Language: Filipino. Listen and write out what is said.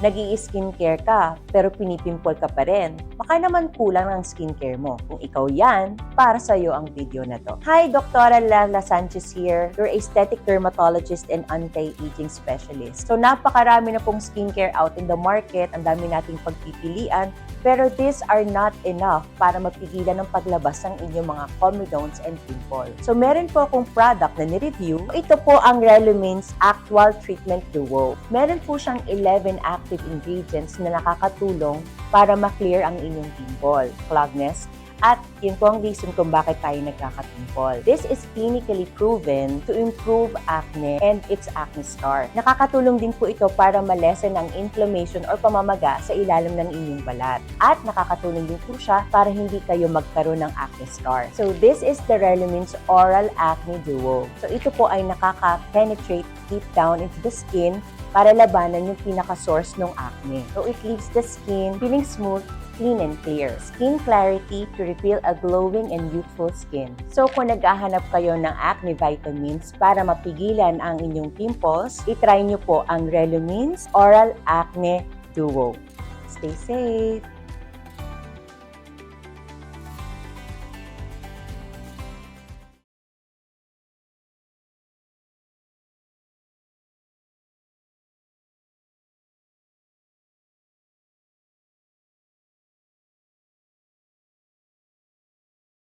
nag-i-skincare ka pero pinipimple ka pa rin. Baka naman kulang ang skincare mo. Kung ikaw yan, para sa'yo ang video na to. Hi, Dr. Lala Sanchez here, your aesthetic dermatologist and anti-aging specialist. So napakarami na pong skincare out in the market, ang dami nating pagpipilian, pero these are not enough para mapigilan ng paglabas ng inyong mga comedones and pimple. So meron po akong product na ni-review. Ito po ang Relumins Actual Treatment Duo. Meron po siyang 11 active ingredients na nakakatulong para ma-clear ang inyong pimple, cloggedness, at yun po ang reason kung bakit tayo nagkaka-pimple. This is clinically proven to improve acne and its acne scar. Nakakatulong din po ito para ma-lessen ang inflammation or pamamaga sa ilalim ng inyong balat. At nakakatulong din po siya para hindi kayo magkaroon ng acne scar. So this is the Relumins Oral Acne Duo. So ito po ay nakaka-penetrate deep down into the skin para labanan yung pinaka-source ng acne. So it leaves the skin feeling smooth, clean and clear. Skin clarity to reveal a glowing and youthful skin. So kung naghahanap kayo ng acne vitamins para mapigilan ang inyong pimples, itry nyo po ang Relumins Oral Acne Duo. Stay safe!